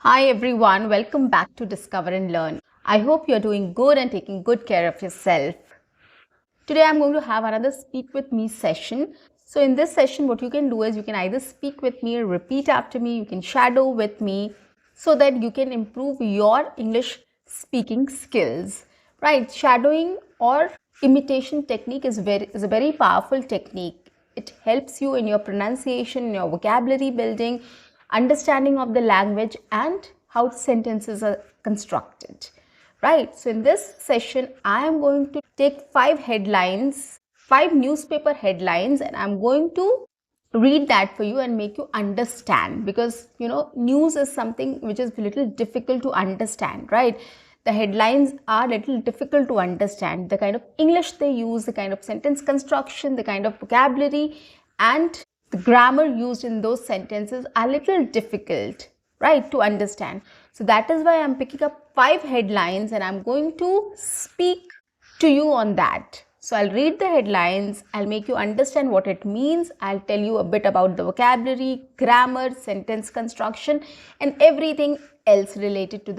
Hi everyone, welcome back to Discover and Learn. I hope you're doing good and taking good care of yourself. Today I'm going to have another Speak With Me session. So in this session, what you can do is you can either speak with me or repeat after me, you can shadow with me so that you can improve your English speaking skills. Right, shadowing or imitation technique is a very powerful technique. It helps you in your pronunciation, in your vocabulary building, understanding of the language and how sentences are constructed. Right, so in this session, I am going to take five newspaper headlines, and I'm going to read that for you and make you understand, because news is something which is a little difficult to understand, right? The headlines are a little difficult to understand. The kind of English they use, the kind of sentence construction, the kind of vocabulary and the grammar used in those sentences are a little difficult, right, to understand. So that is why I'm picking up five headlines and I'm going to speak to you on that. So I'll read the headlines, I'll make you understand what it means, I'll tell you a bit about the vocabulary, grammar, sentence construction, and everything else related to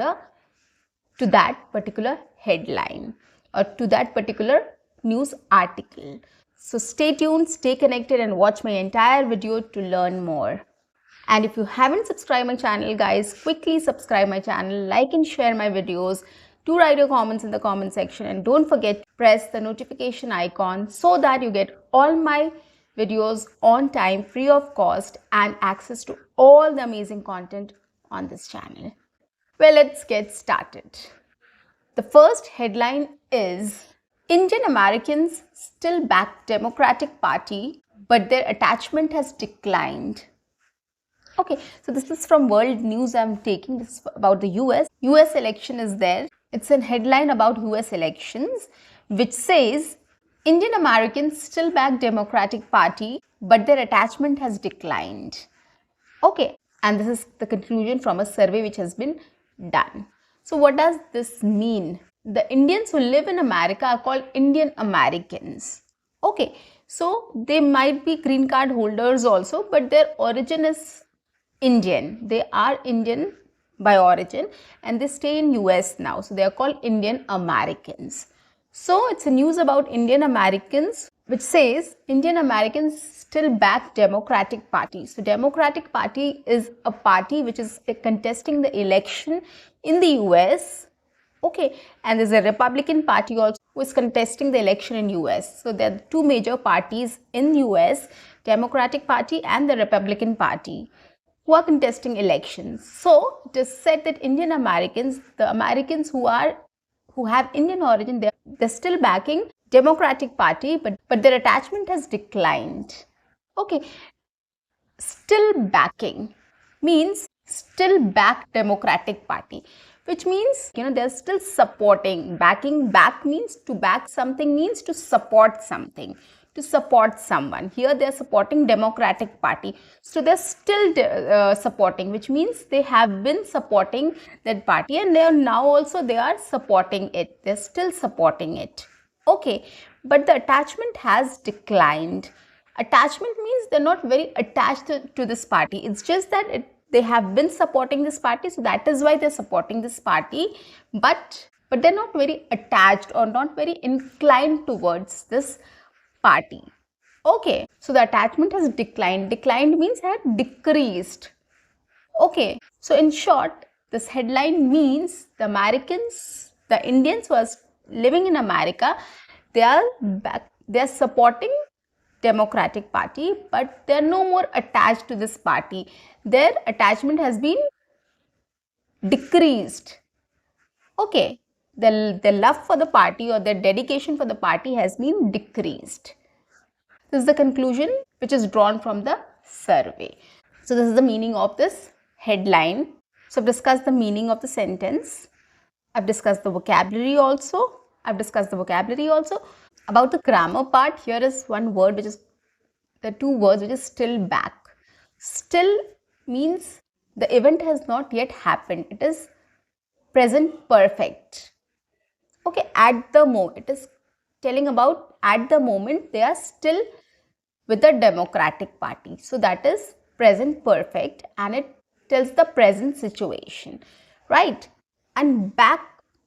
that particular headline or to that particular news article. So stay tuned, stay connected, and watch my entire video to learn more. And if you haven't subscribed my channel, guys, quickly subscribe my channel, like and share my videos. Do write your comments in the comment section, and don't forget to press the notification icon so that you get all my videos on time, free of cost, and access to all the amazing content on this channel. Well, let's get started. The first headline is Indian Americans still back Democratic Party, but their attachment has declined. Okay, so this is from World News I'm taking. This is about the US. US election is there. It's a headline about US elections which says Indian Americans still back Democratic Party, but their attachment has declined. Okay, and this is the conclusion from a survey which has been done. So what does this mean? The Indians who live in America are called Indian Americans. Okay, so they might be green card holders also, but their origin is Indian. They are Indian by origin and they stay in US now. So they are called Indian Americans. So it's a news about Indian Americans which says Indian Americans still back Democratic Party. So Democratic Party is a party which is contesting the election in the US. Okay, and there's a Republican Party also who is contesting the election in US. So there are two major parties in US, Democratic Party and the Republican Party, who are contesting elections. So it is said that Indian Americans, the Americans who have Indian origin, they're still backing Democratic Party, but their attachment has declined. Okay, still backing means still back Democratic Party, which means they're still supporting. Backing, back means to back something, means to support something, to support someone. Here they are supporting Democratic Party, so they're still supporting, which means they have been supporting that party and they are supporting it. They're still supporting it. Okay, but the attachment has declined. Attachment means they're not very attached to this party. It's just that they have been supporting this party, so that is why they're supporting this party, but they're not very attached or not very inclined towards this party. Okay, so the attachment has declined. Declined means had decreased. Okay, so in short, this headline means the Indians who are living in America, they are supporting Democratic Party, but they are no more attached to this party. Their attachment has been decreased. Okay, their love for the party or their dedication for the party has been decreased. This is the conclusion which is drawn from the survey. So this is the meaning of this headline. So I've discussed the meaning of the sentence. I've discussed the vocabulary also. About the grammar part, here is one word which is, the two words which is still back. Still means the event has not yet happened. It is present perfect. Okay, at the moment, it is telling about at the moment they are still with the Democratic Party. So that is present perfect, and it tells the present situation, right? And back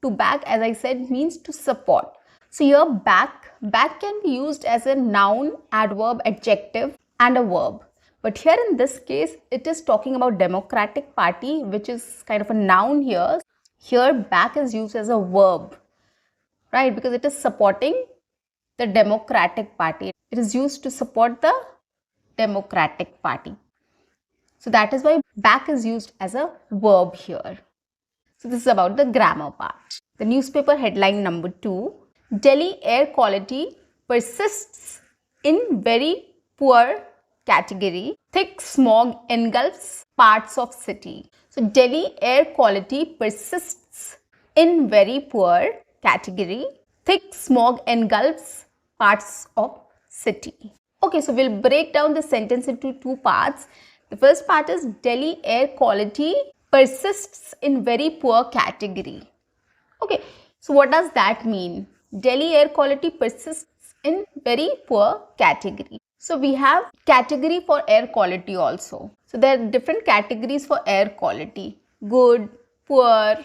to back, as I said, means to support. So here back can be used as a noun, adverb, adjective and a verb. But here in this case, it is talking about Democratic Party, which is kind of a noun here. Here back is used as a verb, right? Because it is supporting the Democratic Party. It is used to support the Democratic Party. So that is why back is used as a verb here. So this is about the grammar part. The newspaper headline number 2, Delhi air quality persists in very poor category. Thick smog engulfs parts of city. So Delhi air quality persists in very poor category. Thick smog engulfs parts of city. Okay, so we'll break down the sentence into 2 parts. The first part is Delhi air quality persists in very poor category. Okay, so what does that mean? Delhi air quality persists in very poor category. So we have category for air quality also. So there are different categories for air quality: good, poor,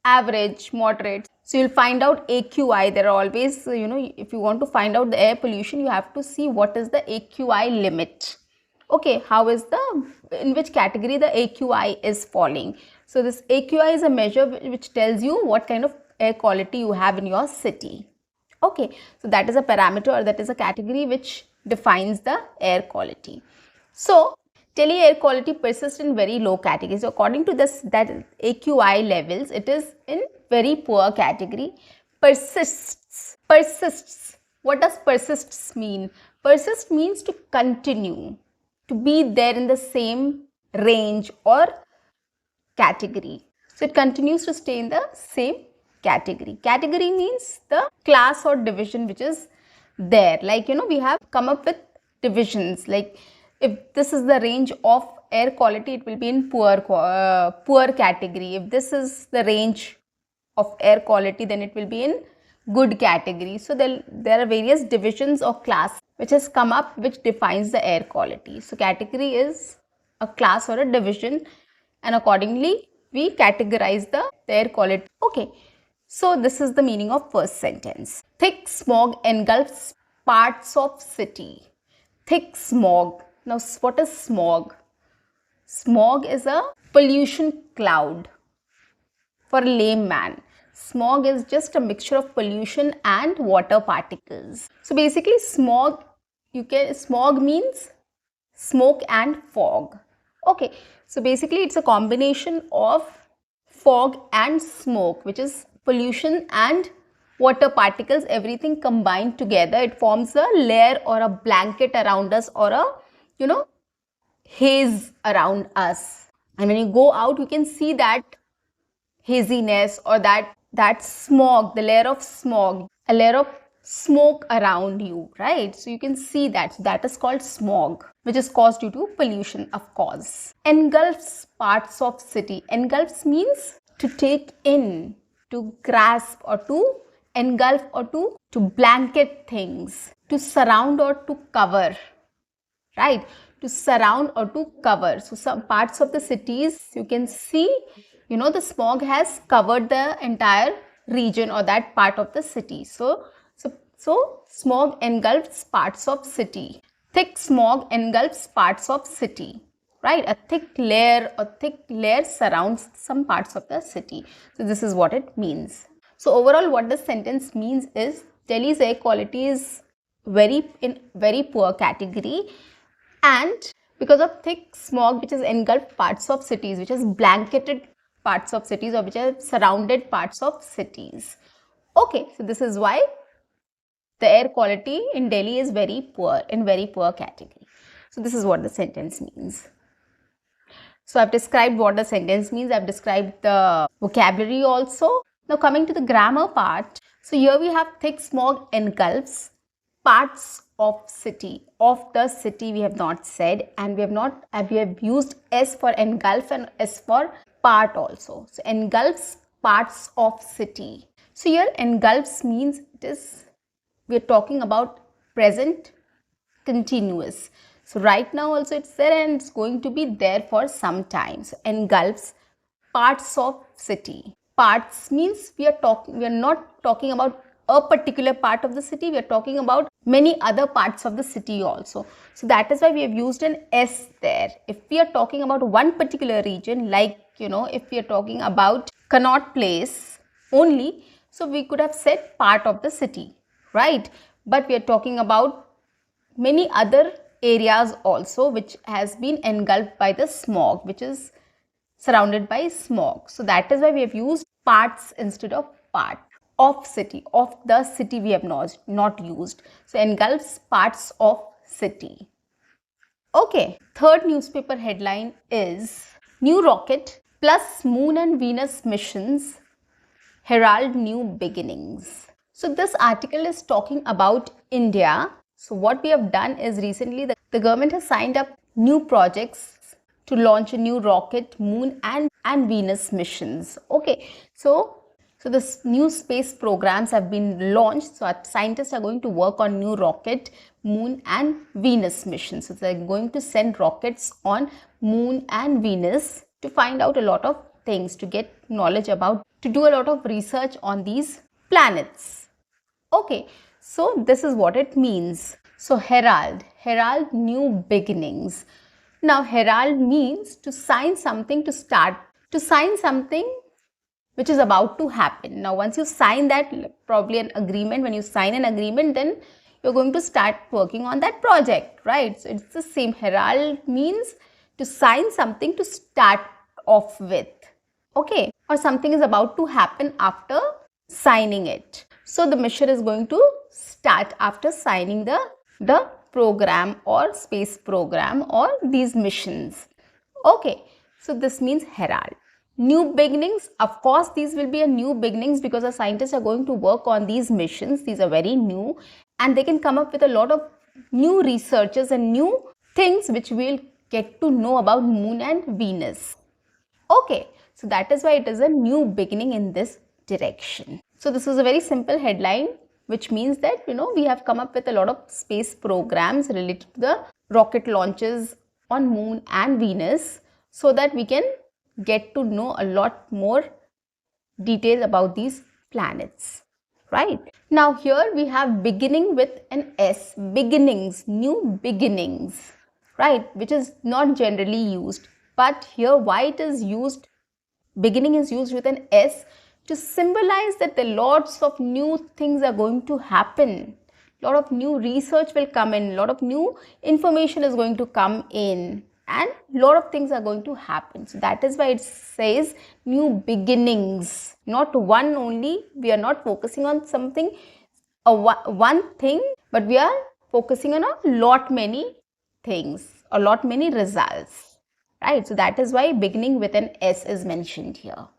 average, moderate. So you'll find out AQI. There are always, if you want to find out the air pollution, you have to see what is the AQI limit. Okay, in which category the AQI is falling. So this AQI is a measure which tells you what kind of air quality you have in your city. Okay, so that is a parameter, or that is a category which defines the air quality. So Delhi air quality persists in very low category. So according to that AQI levels, it is in very poor category. Persists. What does persists mean? Persist means to continue, to be there in the same range or category. So it continues to stay in the same category. Category means the class or division which is there. Like, we have come up with divisions. Like, if this is the range of air quality, it will be in poor category. If this is the range of air quality, then it will be in good category. So there are various divisions or class which has come up which defines the air quality. So category is a class or a division, and accordingly we categorize the air quality. Okay, so this is the meaning of first sentence. Thick smog engulfs parts of city. Thick smog. Now what is smog? Smog is a pollution cloud. For a layman, smog is just a mixture of pollution and water particles. So basically smog means smoke and fog. Okay, so basically it's a combination of fog and smoke, which is pollution and water particles, everything combined together. It forms a layer or a blanket around us, or a haze around us. And when you go out, you can see that haziness, or that smog, the layer of smog, a layer of smoke around you, right? So you can see that. So that is called smog, which is caused due to pollution, of course. Engulfs parts of city. Engulfs means to take in, to grasp, or to engulf, or to blanket things, to surround or to cover, right? To surround or to cover. So some parts of the cities, you can see, the smog has covered the entire region or that part of the city. So smog engulfs parts of city. Thick smog engulfs parts of city, right? A thick layer surrounds some parts of the city. So this is what it means. So overall, what the sentence means is Delhi's air quality is in very poor category, and because of thick smog which has engulfed parts of cities, which has blanketed parts of cities, or which have surrounded parts of cities. Okay, so this is why the air quality in Delhi is very poor, in very poor category. So this is what the sentence means. So I've described what the sentence means. I've described the vocabulary also. Now coming to the grammar part. So here we have thick smog engulfs parts of city. Of the city we have not said, and we have used S for engulf and S for part also. So engulfs parts of city. So here engulfs means we are talking about present continuous. So right now also it's there and it's going to be there for some time. So engulfs parts of city. Parts means we are not talking about a particular part of the city, we are talking about many other parts of the city also. So that is why we have used an S there. If we are talking about one particular region, like if we are talking about Connaught Place only, so we could have said part of the city, right? But we are talking about many other areas also which has been engulfed by the smog, which is surrounded by smog. So that is why we have used parts instead of part of city. Of the city we have not used. So engulfs parts of city. Okay, third newspaper headline is New Rocket plus Moon and Venus missions herald new beginnings. So this article is talking about India. So what we have done is recently the government has signed up new projects to launch a new rocket, moon and Venus missions. Okay, so this new space programs have been launched. So our scientists are going to work on new rocket, moon and Venus missions. So they're going to send rockets on moon and Venus to find out a lot of things, to get knowledge about, to do a lot of research on these planets. Okay, so this is what it means. So herald new beginnings. Now herald means to sign something, to start, to sign something which is about to happen. Now once you sign that, probably an agreement, when you sign an agreement, then you're going to start working on that project, right? So it's the same. Herald means to sign something to start off with, okay, or something is about to happen after signing it. So the mission is going to start after signing the program or space program or these missions. Okay, so this means herald. New beginnings, of course these will be a new beginnings because the scientists are going to work on these missions. These are very new and they can come up with a lot of new researches and new things which we'll get to know about moon and Venus. Okay, so that is why it is a new beginning in this direction. So this is a very simple headline, which means that we have come up with a lot of space programs related to the rocket launches on moon and Venus, so that we can get to know a lot more details about these planets, right? Now here we have beginning with an S, beginnings, new beginnings, right, which is not generally used. But here why it is used, beginning is used with an S, to symbolize that the lots of new things are going to happen. Lot of new research will come in, lot of new information is going to come in, and lot of things are going to happen. So that is why it says new beginnings, not one only. We are not focusing on something, one thing, but we are focusing on a lot many things, a lot many results, right? So that is why beginning with an S is mentioned here.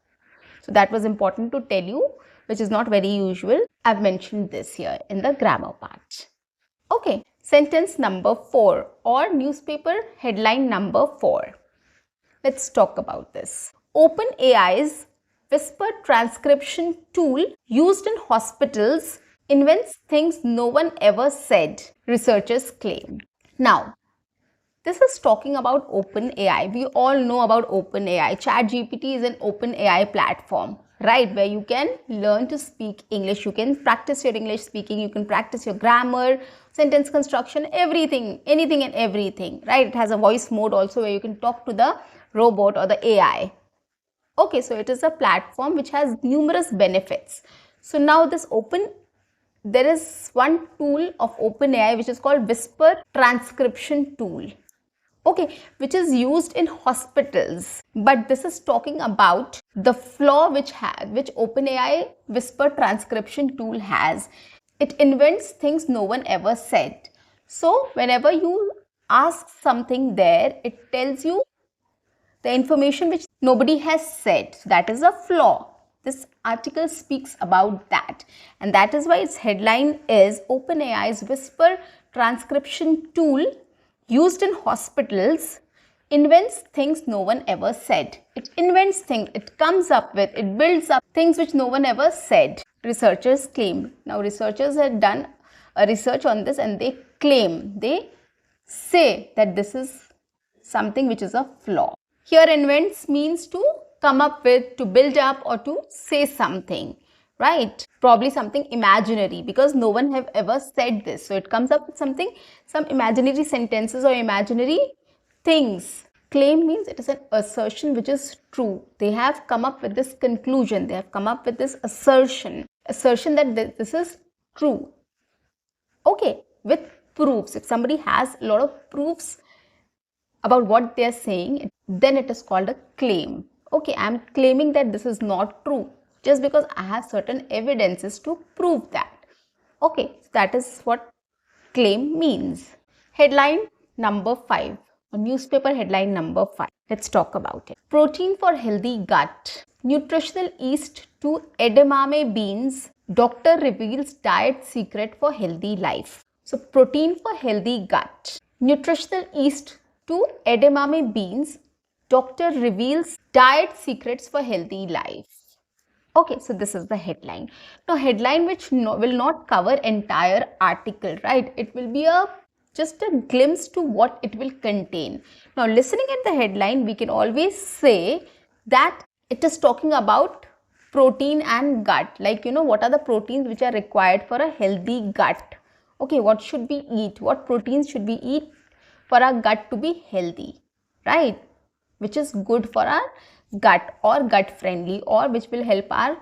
So that was important to tell you, which is not very usual. I've mentioned this here in the grammar part. Okay, sentence number 4 or newspaper headline number 4. Let's talk about this. OpenAI's whisper transcription tool used in hospitals invents things no one ever said, researchers claim. Now, this is talking about OpenAI. We all know about OpenAI. ChatGPT is an OpenAI platform, right, where you can learn to speak English. You can practice your English speaking. You can practice your grammar, sentence construction, everything, anything and everything, right? It has a voice mode also where you can talk to the robot or the AI. Okay, so it is a platform which has numerous benefits. So now there is one tool of OpenAI which is called Whisper Transcription Tool. Okay, which is used in hospitals, but this is talking about the flaw which OpenAI Whisper Transcription Tool has. It invents things no one ever said. So whenever you ask something there, it tells you the information which nobody has said. That is a flaw. This article speaks about that, and that is why its headline is OpenAI's Whisper Transcription Tool used in hospitals invents things no one ever said. It invents things, it comes up with, it builds up things which no one ever said, researchers claim. Now researchers had done a research on this and they claim, they say that this is something which is a flaw. Here invents means to come up with, to build up, or to say something, right? Probably something imaginary, because no one have ever said this. So it comes up with something, some imaginary sentences or imaginary things. Claim means it is an assertion which is true. They have come up with this conclusion. They have come up with this assertion that this is true. Okay, with proofs. If somebody has a lot of proofs about what they are saying, then it is called a claim. Okay, I am claiming that this is not true just because I have certain evidences to prove that. Okay, so that is what claim means. Headline number 5, or newspaper headline number 5. Let's talk about it. Protein for healthy gut. Nutritional yeast to edamame beans. Doctor reveals diet secret for healthy life. So protein for healthy gut. Nutritional yeast to edamame beans. Doctor reveals diet secrets for healthy life. Okay, so this is the headline. Now, headline which will not cover entire article, right? It will be just a glimpse to what it will contain. Now, listening at the headline, we can always say that it is talking about protein and gut. Like, what are the proteins which are required for a healthy gut? Okay, what should we eat? What proteins should we eat for our gut to be healthy, right? Which is good for our gut or gut friendly, or which will help our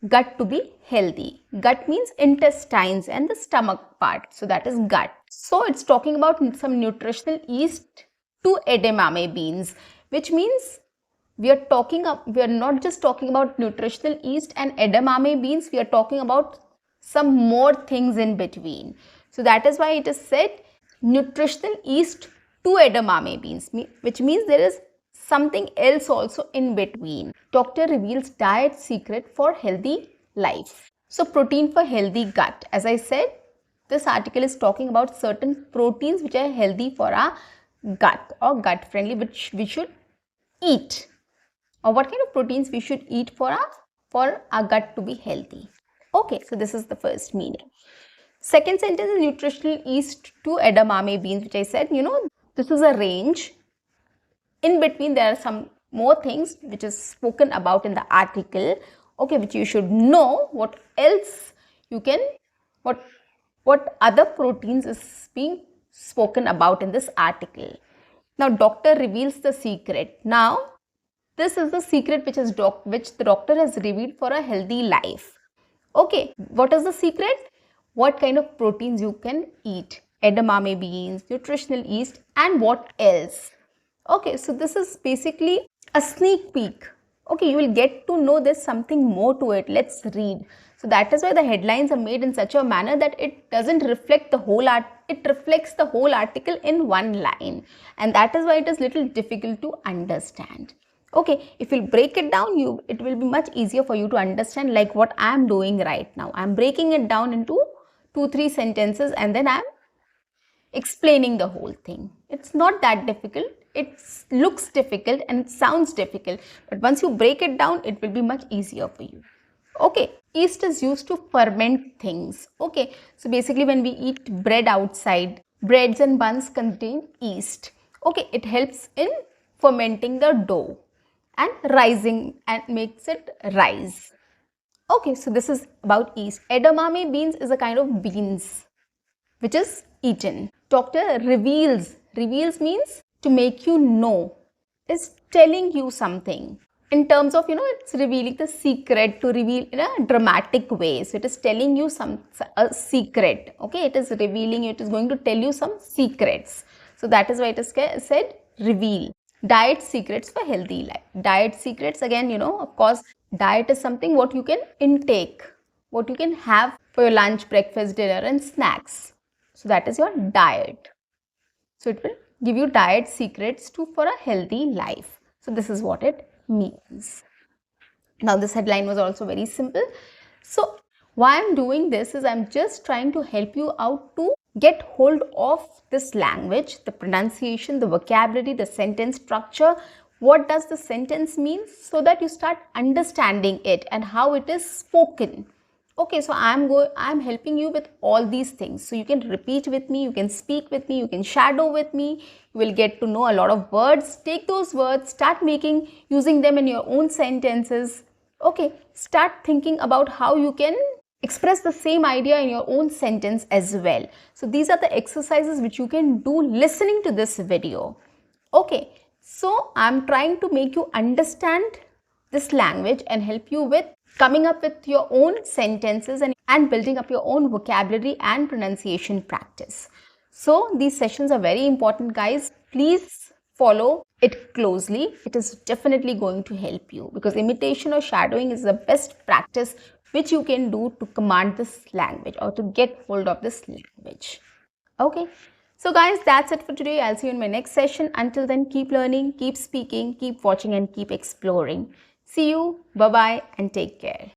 gut to be healthy. Gut means intestines and the stomach part. So that is gut. So it's talking about some nutritional yeast to edamame beans, which means we are not just talking about nutritional yeast and edamame beans, we are talking about some more things in between. So that is why it is said nutritional yeast to edamame beans, which means there is something else also in between. Doctor reveals diet secret for healthy life. So protein for healthy gut. As I said, this article is talking about certain proteins which are healthy for our gut or gut friendly, which we should eat, or what kind of proteins we should eat for our gut to be healthy. Okay, so this is the first meaning. Second sentence is nutritional yeast to edamame beans, which I said, this is a range. In between, there are some more things which is spoken about in the article, okay, which you should know. What else you can, what other proteins is being spoken about in this article. Now, doctor reveals the secret. Now, this is the secret which the doctor has revealed for a healthy life. Okay, what is the secret? What kind of proteins you can eat? Edamame beans, nutritional yeast, and what else? Okay, so this is basically a sneak peek. Okay, you will get to know there's something more to it. Let's read. So that is why the headlines are made in such a manner that it doesn't reflect the whole it reflects the whole article in one line. And that is why it is little difficult to understand. Okay, if you break it down, it will be much easier for you to understand, like what I am doing right now. I am breaking it down into 2-3 sentences and then I am explaining the whole thing. It's not that difficult. It looks difficult and it sounds difficult, but once you break it down, it will be much easier for you. Okay, yeast is used to ferment things. Okay, so basically when we eat bread outside, breads and buns contain yeast. Okay, it helps in fermenting the dough and rising and makes it rise. Okay, so this is about yeast. Edamame beans is a kind of beans which is eaten. Doctor reveals. Reveals means to make you know, is telling you something. In terms of, it's revealing the secret, to reveal in a dramatic way. So it is telling you a secret. Okay, it is revealing, it is going to tell you some secrets. So that is why it is said reveal. Diet secrets for healthy life. Diet secrets, again, of course, diet is something what you can intake, what you can have for your lunch, breakfast, dinner and snacks. So that is your diet. So it will give you diet secrets for a healthy life. So this is what it means. Now this headline was also very simple. So why I'm doing this is I'm just trying to help you out to get hold of this language, the pronunciation, the vocabulary, the sentence structure. What does the sentence mean, so that you start understanding it and how it is spoken. Okay, so I'm helping you with all these things. So you can repeat with me, you can speak with me, you can shadow with me. You will get to know a lot of words. Take those words, start using them in your own sentences. Okay, start thinking about how you can express the same idea in your own sentence as well. So these are the exercises which you can do listening to this video. Okay, so I'm trying to make you understand this language and help you with coming up with your own sentences and building up your own vocabulary and pronunciation practice. So these sessions are very important, guys. Please follow it closely. It is definitely going to help you, because imitation or shadowing is the best practice which you can do to command this language or to get hold of this language. Okay. So guys, that's it for today. I'll see you in my next session. Until then, keep learning, keep speaking, keep watching, and keep exploring. See you. Bye-bye and take care.